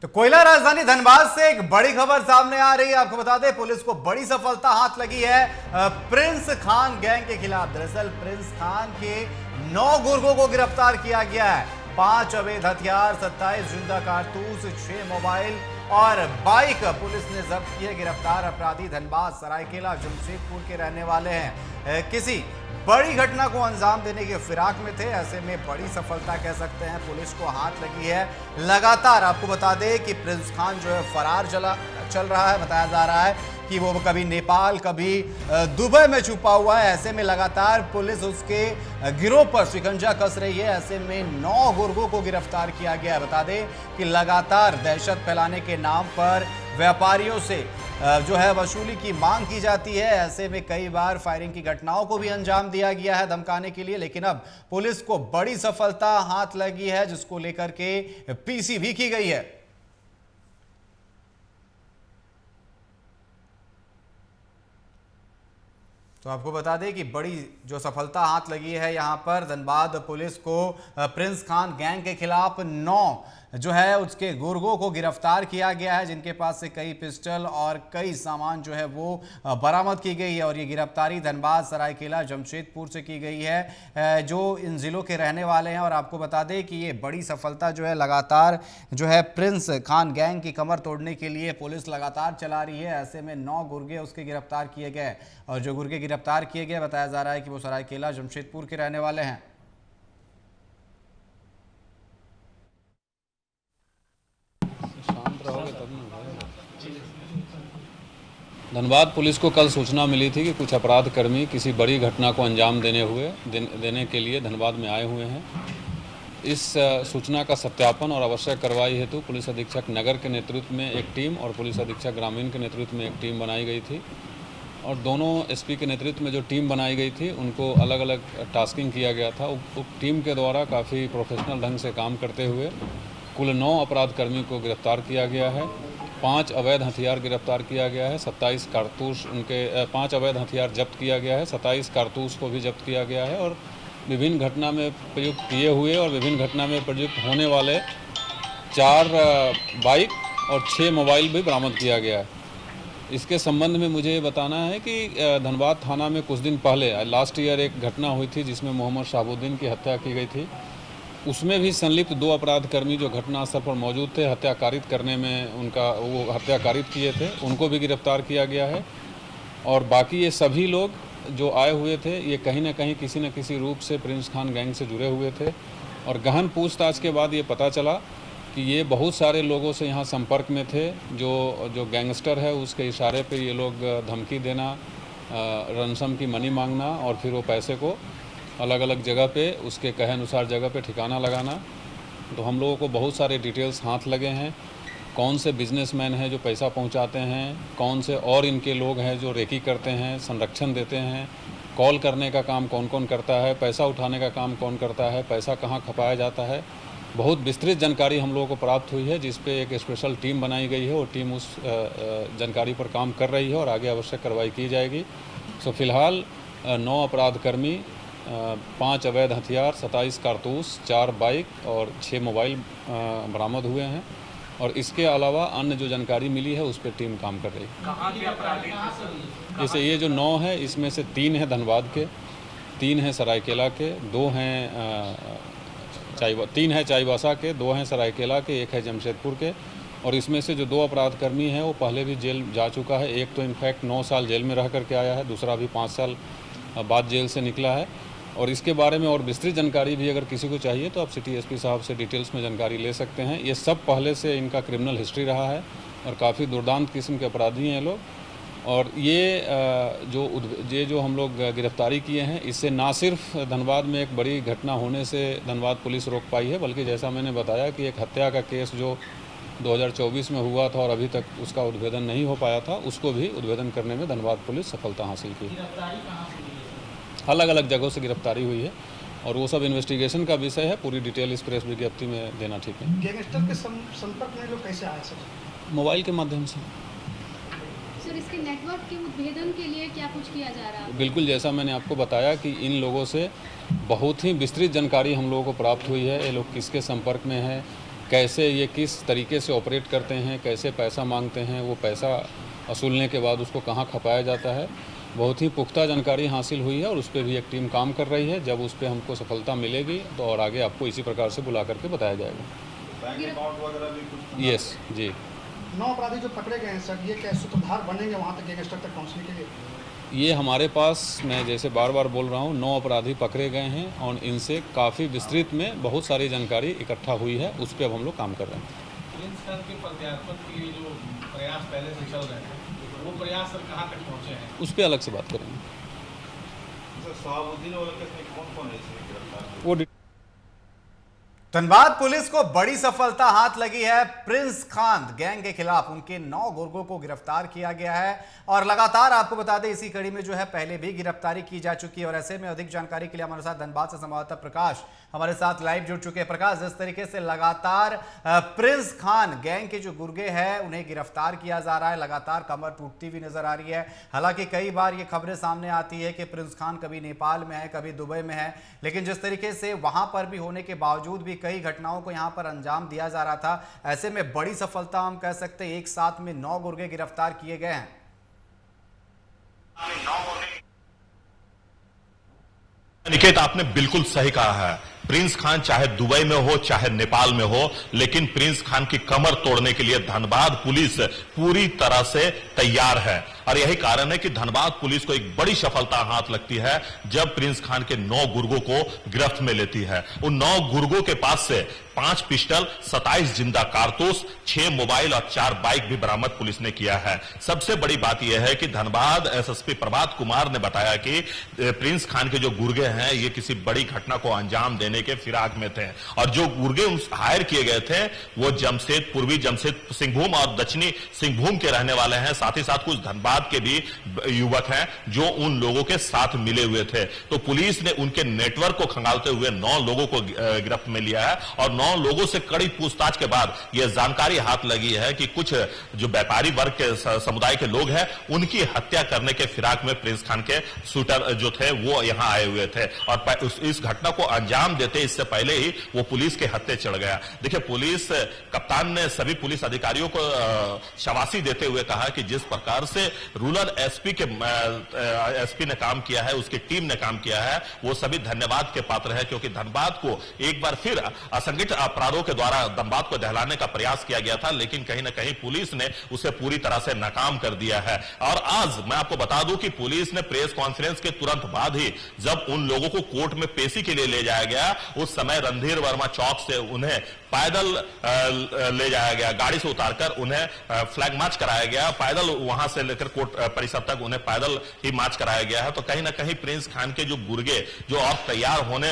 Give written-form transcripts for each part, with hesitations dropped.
तो कोयला राजधानी धनबाद से एक बड़ी खबर सामने आ रही है। आपको बता दें, पुलिस को बड़ी सफलता हाथ लगी है प्रिंस खान गैंग के खिलाफ। दरअसल प्रिंस खान के 9 गुर्गों को गिरफ्तार किया गया है। 5 अवैध हथियार, 27 जिंदा कारतूस, 6 मोबाइल और बाइक पुलिस ने जब्त किए। गिरफ्तार अपराधी धनबाद, सरायकेला, जमशेदपुर के रहने वाले हैं। किसी बड़ी घटना को अंजाम देने के फिराक में थे। ऐसे में बड़ी सफलता कह सकते हैं पुलिस को हाथ लगी है। लगातार आपको बता दें कि प्रिंस खान जो है फरार चल रहा है। बताया जा रहा है कि वो कभी नेपाल, कभी दुबई में छुपा हुआ है। ऐसे में लगातार पुलिस उसके गिरोह पर शिकंजा कस रही है। ऐसे में 9 गुर्गों को गिरफ्तार किया गया है। बता दें कि लगातार दहशत फैलाने के नाम पर व्यापारियों से जो है वसूली की मांग की जाती है। ऐसे में कई बार फायरिंग की घटनाओं को भी अंजाम दिया गया है धमकाने के लिए, लेकिन अब पुलिस को बड़ी सफलता हाथ लगी है, जिसको लेकर के पीसी भी की गई है। तो आपको बता दें कि बड़ी जो सफलता हाथ लगी है यहां पर धनबाद पुलिस को प्रिंस खान गैंग के खिलाफ 9 जो है उसके गुर्गों को गिरफ्तार किया गया है, जिनके पास से कई पिस्टल और कई सामान जो है वो बरामद की गई है। और ये गिरफ्तारी धनबाद, सरायकेला, जमशेदपुर से की गई है, जो इन जिलों के रहने वाले हैं। और आपको बता दें कि ये बड़ी सफलता जो है लगातार जो है प्रिंस खान गैंग की कमर तोड़ने के लिए पुलिस लगातार चला रही है। ऐसे में 9 गुर्गे उसके गिरफ्तार किए गए, और जो गुर्गे गिरफ्तार किए गए बताया जा रहा है कि वो सरायकेला, जमशेदपुर के रहने वाले हैं। धनबाद पुलिस को कल सूचना मिली थी कि कुछ अपराध कर्मी किसी बड़ी घटना को अंजाम देने के लिए धनबाद में आए हुए हैं। इस सूचना का सत्यापन और आवश्यक कार्रवाई हेतु पुलिस अधीक्षक नगर के नेतृत्व में एक टीम और पुलिस अधीक्षक ग्रामीण के नेतृत्व में एक टीम बनाई गई थी। और दोनों एसपी के नेतृत्व में जो टीम बनाई गई थी उनको अलग अलग टास्किंग किया गया था। उप टीम के द्वारा काफ़ी प्रोफेशनल ढंग से काम करते हुए कुल 9 अपराध कर्मी को गिरफ्तार किया गया है। 5 अवैध हथियार गिरफ्तार किया गया है। 27 कारतूस उनके 5 अवैध हथियार जब्त किया गया है। 27 कारतूस को भी जब्त किया गया है। और विभिन्न घटना में प्रयुक्त किए हुए और विभिन्न घटना में प्रयुक्त होने वाले 4 बाइक और 6 मोबाइल भी बरामद किया गया है। इसके संबंध में मुझे बताना है कि धनबाद थाना में कुछ दिन पहले लास्ट ईयर एक घटना हुई थी जिसमें मोहम्मद शाहबुद्दीन की हत्या की गई थी। उसमें भी संलिप्त 2 अपराध कर्मी जो घटनास्थल पर मौजूद थे, हत्या कारित करने में वो हत्या कारित किए थे, उनको भी गिरफ्तार किया गया है। और बाकी ये सभी लोग जो आए हुए थे ये कहीं ना कहीं किसी न किसी रूप से प्रिंस खान गैंग से जुड़े हुए थे। और गहन पूछताछ के बाद ये पता चला कि ये बहुत सारे लोगों से यहाँ संपर्क में थे। जो गैंगस्टर है उसके इशारे पे ये लोग धमकी देना, रनसम की मनी मांगना और फिर वो पैसे को अलग अलग जगह पे उसके कहे अनुसार जगह पे ठिकाना लगाना। तो हम लोगों को बहुत सारे डिटेल्स हाथ लगे हैं। कौन से बिजनेसमैन हैं जो पैसा पहुंचाते हैं, कौन से और इनके लोग हैं जो रेकी करते हैं, संरक्षण देते हैं, कॉल करने का काम कौन कौन करता है, पैसा उठाने का काम कौन करता है, पैसा कहाँ खपाया जाता है। बहुत विस्तृत जानकारी हम लोगों को प्राप्त हुई है, जिस पे एक स्पेशल टीम बनाई गई है। वो टीम उस जानकारी पर काम कर रही है और आगे आवश्यक कार्रवाई की जाएगी। सो फिलहाल 9 अपराध कर्मी, 5 अवैध हथियार, 27 कारतूस, 4 बाइक और 6 मोबाइल बरामद हुए हैं। और इसके अलावा अन्य जो जानकारी मिली है उस पर टीम काम कर रही है। जैसे ये जो 9 है इसमें से 3 हैं धनबाद के, 3 हैं सरायकेला के, 3 हैं चाईबासा के, 2 हैं सरायकेला के, 1 है जमशेदपुर के। और इसमें से जो 2 अपराध कर्मी हैं वो पहले भी जेल जा चुका है। एक तो इनफैक्ट 9 साल जेल में रह करके आया है, दूसरा भी 5 साल बाद जेल से निकला है। और इसके बारे में और विस्तृत जानकारी भी अगर किसी को चाहिए तो आप सिटी एसपी साहब से डिटेल्स में जानकारी ले सकते हैं। ये सब पहले से इनका क्रिमिनल हिस्ट्री रहा है और काफ़ी दुर्दांत किस्म के अपराधी हैं लोग। और ये जो हम लोग गिरफ्तारी किए हैं, इससे ना सिर्फ धनबाद में एक बड़ी घटना होने से धनबाद पुलिस रोक पाई है, बल्कि जैसा मैंने बताया कि एक हत्या का केस जो 2024 में हुआ था और अभी तक उसका उद्भेदन नहीं हो पाया था, उसको भी उद्भेदन करने में धनबाद पुलिस सफलता हासिल की। अलग अलग जगहों से गिरफ्तारी हुई है और वो सब इन्वेस्टिगेशन का विषय है। पूरी डिटेल इस प्रेस विज्ञप्ति में देना ठीक है। गैंगस्टर के संपर्क में लोग कैसे आए सर? मोबाइल के माध्यम से। सर, इसके नेटवर्क के उद्भेदन के लिए क्या कुछ किया जा रहा है? बिल्कुल, जैसा मैंने आपको बताया कि इन लोगों से बहुत ही विस्तृत जानकारी हम लोगों को प्राप्त हुई है। ये लोग किसके संपर्क में हैं, कैसे ये किस तरीके से ऑपरेट करते हैं, कैसे पैसा मांगते हैं, वो पैसा वसूलने के बाद उसको कहाँ खपाया जाता है, बहुत ही पुख्ता जानकारी हासिल हुई है और उस पर भी एक टीम काम कर रही है। जब उस पर हमको सफलता मिलेगी तो और आगे आपको इसी प्रकार से बुला करके बताया जाएगा। बैंक अकाउंट वगैरह भी कुछ यस जी। 9 अपराधी जो पकड़े गए हैं सर, ये क्या सूत्रधार बनेंगे वहाँ तक गैंगस्टर तक पहुँचने के लिए? ये हमारे पास, मैं जैसे बार बार बोल रहा हूँ, 9 अपराधी पकड़े गए हैं और इनसे काफ़ी विस्तृत में बहुत सारी जानकारी इकट्ठा हुई है, उस पर अब हम लोग काम कर रहे हैं। प्रिंस खान के प्रत्यार्पण के जो प्रयास पहले से चल रहे हैं, वो प्रयास सर कहाँ तक पहुँचे हैं? उस पर अलग से बात करेंगे। शहाबुद्दीन और केस में कौन है इसमें गिरफ्तार? वो धनबाद पुलिस को बड़ी सफलता हाथ लगी है। प्रिंस खान गैंग के खिलाफ उनके 9 गुर्गों को गिरफ्तार किया गया है और लगातार आपको बता दें इसी कड़ी में जो है पहले भी गिरफ्तारी की जा चुकी है। और ऐसे में अधिक जानकारी के लिए हमारे साथ धनबाद से संवाददाता प्रकाश हमारे साथ लाइव जुड़ चुके हैं। प्रकाश, जिस तरीके से लगातार प्रिंस खान गैंग के जो गुर्गे हैं उन्हें गिरफ्तार किया जा रहा है, लगातार कमर टूटती हुई नजर आ रही है। हालांकि कई बार ये खबरें सामने आती है कि प्रिंस खान कभी नेपाल में है, कभी दुबई में है, लेकिन जिस तरीके से वहां पर भी होने के बावजूद भी कई घटनाओं को यहां पर अंजाम दिया जा रहा था, ऐसे में बड़ी सफलता हम कह सकते हैं, एक साथ में 9 गुर्गे गिरफ्तार किए गए हैं। निकेत, आपने बिल्कुल सही कहा है। प्रिंस खान चाहे दुबई में हो चाहे नेपाल में हो, लेकिन प्रिंस खान की कमर तोड़ने के लिए धनबाद पुलिस पूरी तरह से तैयार है। और यही कारण है कि धनबाद पुलिस को एक बड़ी सफलता हाथ लगती है जब प्रिंस खान के 9 गुर्गों को गिरफ्त में लेती है। उन 9 गुर्गों के पास से 5 पिस्टल, 27 जिंदा कारतूस, 6 मोबाइल और 4 बाइक भी बरामद पुलिस ने किया है। सबसे बड़ी बात यह है कि धनबाद एसएसपी प्रभात कुमार ने बताया कि प्रिंस खान के जो गुर्गे हैं ये किसी बड़ी घटना को अंजाम देने के फिराक में थे और जो गुर्गे हायर किए गए थे वो पूर्वी जमशेदपुर सिंहभूम और दक्षिणी सिंहभूम के रहने वाले हैं। साथ ही साथ कुछ धनबाद के भी युवक हैं जो उन लोगों के साथ मिले हुए थे। तो पुलिस ने उनके नेटवर्क को खंगालते हुए 9 लोगों को गिरफ्त में लिया है और 9 लोगों से कड़ी पूछताछ के बाद यह जानकारी हाथ लगी है कि कुछ जो व्यापारी वर्ग के समुदाय के लोग हैं उनकी हत्या करने के फिराक में प्रिंस खान के शूटर जो थे वो यहां आए हुए थे और इस घटना को अंजाम देते इससे पहले ही वो पुलिस के हत्थे चढ़ गया। देखिए, पुलिस कप्तान ने सभी पुलिस अधिकारियों को शाबाशी देते हुए कहा कि जिस प्रकार से रूरल एसपी ने काम किया है, उसकी टीम ने काम किया है, वो सभी धन्यवाद के पात्र है, क्योंकि धनबाद को एक बार फिर असंगठित अपराधों के द्वारा धनबाद को दहलाने का प्रयास किया गया था, लेकिन कहीं ना कहीं पुलिस ने उसे पूरी तरह से नाकाम कर दिया है। और आज मैं आपको बता दूं कि पुलिस ने प्रेस कॉन्फ्रेंस के तुरंत बाद ही जब उन लोगों को कोर्ट में पेशी के लिए ले जाया गया, उस समय रणधीर वर्मा चौक से उन्हें पैदल ले जाया गया, गाड़ी से उतारकर उन्हें फ्लैग मार्च कराया गया, पैदल वहां से लेकर कोर्ट परिसर तक उन्हें पैदल ही मार्च कराया गया है। तो कहीं ना कहीं प्रिंस खान के जो गुर्गे जो और तैयार होने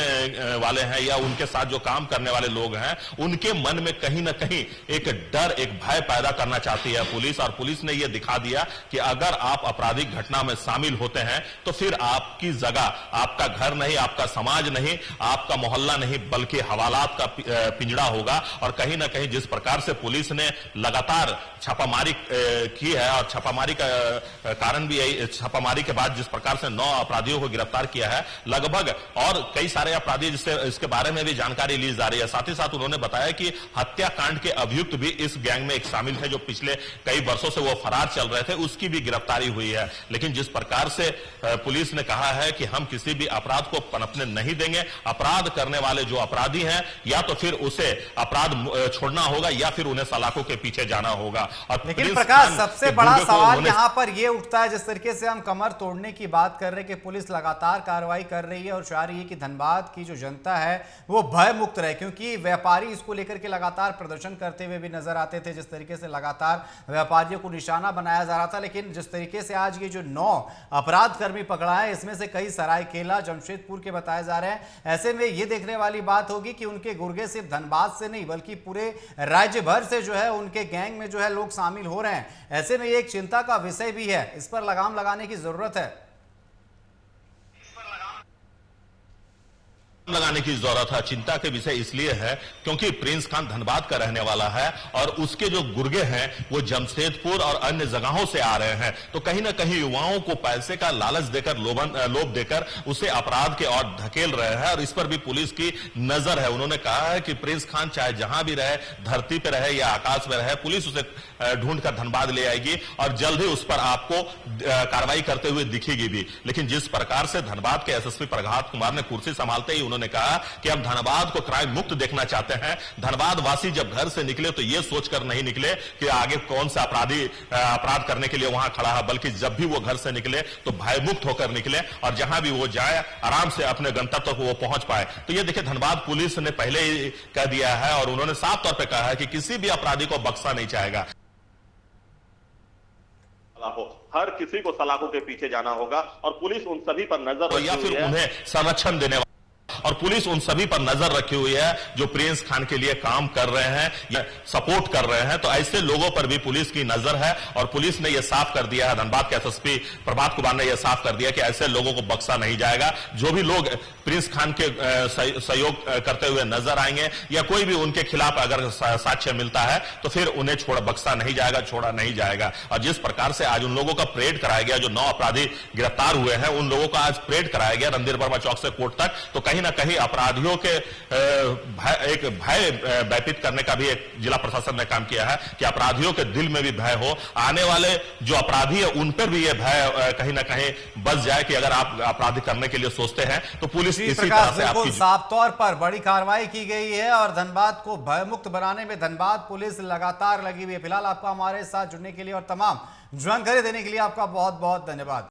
वाले हैं या उनके साथ जो काम करने वाले लोग हैं, उनके मन में कहीं ना कहीं एक डर, एक भय पैदा करना चाहती है पुलिस। और पुलिस ने यह दिखा दिया कि अगर आप आपराधिक घटना में शामिल होते हैं तो फिर आपकी जगह आपका घर नहीं, आपका समाज नहीं, आपका मोहल्ला नहीं, बल्कि हवालात का पिंजड़ा होगा। और कहीं ना कहीं जिस प्रकार से पुलिस ने लगातार छापामारी की है और छापामारी का कारण भी यही, छापामारी के बाद जिस प्रकार से 9 अपराधियों को गिरफ्तार किया है, लगभग और कई सारे अपराधी जिससे इसके बारे में भी जानकारी ली जा रही है। साथ ही साथ उन्होंने बताया कि हत्याकांड के अभियुक्त भी इस गैंग में एक शामिल थे जो पिछले कई वर्षों से वो फरार चल रहे थे, उसकी भी गिरफ्तारी हुई है। लेकिन जिस प्रकार से पुलिस ने कहा है कि हम किसी भी अपराध को पनपने नहीं देंगे, अपराध करने वाले जो अपराधी हैं या तो फिर उसे अपराध छोड़ना होगा या फिर उन्हें सलाखों के पीछे जाना होगा। और लेकिन प्रकाश, सबसे बड़ा सवाल यहां पर यह उठता है, जिस तरीके से हम कमर तोड़ने की बात कर रहे हैं कि पुलिस लगातार कार्रवाई कर रही है और चाह रही है कि धनबाद की जो जनता है वो भय मुक्त रहे, क्योंकि व्यापारी इसको लेकर के लगातार प्रदर्शन करते हुए भी नजर आते थे, जिस तरीके से लगातार व्यापारियों को निशाना बनाया जा रहा था। लेकिन जिस तरीके से आज ये जो 9 अपराध कर्मी पकड़ा है, इसमें से कई सरायकेला, जमशेदपुर के बताए जा रहे हैं। ऐसे में यह देखने वाली बात होगी कि उनके गुर्गे सिर्फ धनबाद से नहीं बल्कि पूरे राज्य भर से जो है उनके गैंग में जो है लोग शामिल हो रहे हैं। ऐसे में एक चिंता का विषय भी है, इस पर लगाम लगाने की जरूरत है। लगाने की जरूरत है। चिंता के विषय इसलिए है क्योंकि प्रिंस खान धनबाद का रहने वाला है और उसके जो गुर्गे हैं वो जमशेदपुर और अन्य जगहों से आ रहे हैं। तो कहीं ना कहीं युवाओं को पैसे का लालच देकर लोभ देकर उसे अपराध के और धकेल रहे हैं और इस पर भी पुलिस की नजर है। उन्होंने कहा है कि प्रिंस खान चाहे जहां भी रहे, धरती पे रहे या आकाश में रहे, पुलिस उसे ढूंढ कर धनबाद ले आएगी और जल्द ही उस पर आपको कार्रवाई करते हुए दिखेगी भी। लेकिन जिस प्रकार से धनबाद के एसएसपी प्रभात कुमार ने कुर्सी संभालते ही उन्होंने कहा कि हम धनबाद को क्राइम मुक्त देखना चाहते हैं। धनबाद वासी जब घर से निकले तो यह सोचकर नहीं निकले कि आगे कौन सा अपराधी अपराध करने के लिए वहां खड़ा है, बल्कि जब भी वो घर से निकले तो भयमुक्त होकर निकले और जहां भी वो जाए आराम से अपने गंतव्य तक वो पहुंच पाए। तो ये देखिए धनबाद पुलिस ने पहले ही कह दिया है और उन्होंने साफ तौर पर कहा है कि किसी भी अपराधी को बख्शा नहीं जाएगा। हर किसी को सलाखों के पीछे जाना होगा और पुलिस उन सभी पर नजर या फिर उन्हें संरक्षण देने और पुलिस उन सभी पर नजर रखी हुई है जो प्रिंस खान के लिए काम कर रहे हैं या सपोर्ट कर रहे हैं। तो ऐसे लोगों पर भी पुलिस की नजर है और पुलिस ने यह साफ कर दिया है, धनबाद के एसएसपी प्रभात कुमार ने यह साफ कर दिया कि ऐसे लोगों को बख्शा नहीं जाएगा। जो भी लोग प्रिंस खान के सहयोग करते हुए नजर आएंगे या कोई भी उनके खिलाफ अगर साक्ष्य मिलता है तो फिर उन्हें बख्शा नहीं जाएगा, छोड़ा नहीं जाएगा। और जिस प्रकार से आज उन लोगों का परेड कराया गया, जो 9 अपराधी गिरफ्तार हुए हैं उन लोगों का आज परेड कराया गया रणधीर वर्मा चौक से कोर्ट तक, तो कहीं ना कहीं अपराधियों के एक भय व्यतीत करने का भी एक जिला प्रशासन ने काम किया है कि अपराधियों के दिल में भी भय हो, आने वाले जो अपराधी है उन पर भी यह भय कहीं ना कहीं बच जाए कि अगर आप अपराधी करने के लिए सोचते हैं तो पुलिस इसी तरह से आपकी साफ तौर पर बड़ी कार्रवाई की गई है और धनबाद को भयमुक्त बनाने में धनबाद पुलिस लगातार लगी हुई है। फिलहाल आपका हमारे साथ जुड़ने के लिए और तमाम जानकारी देने के लिए आपका बहुत बहुत धन्यवाद।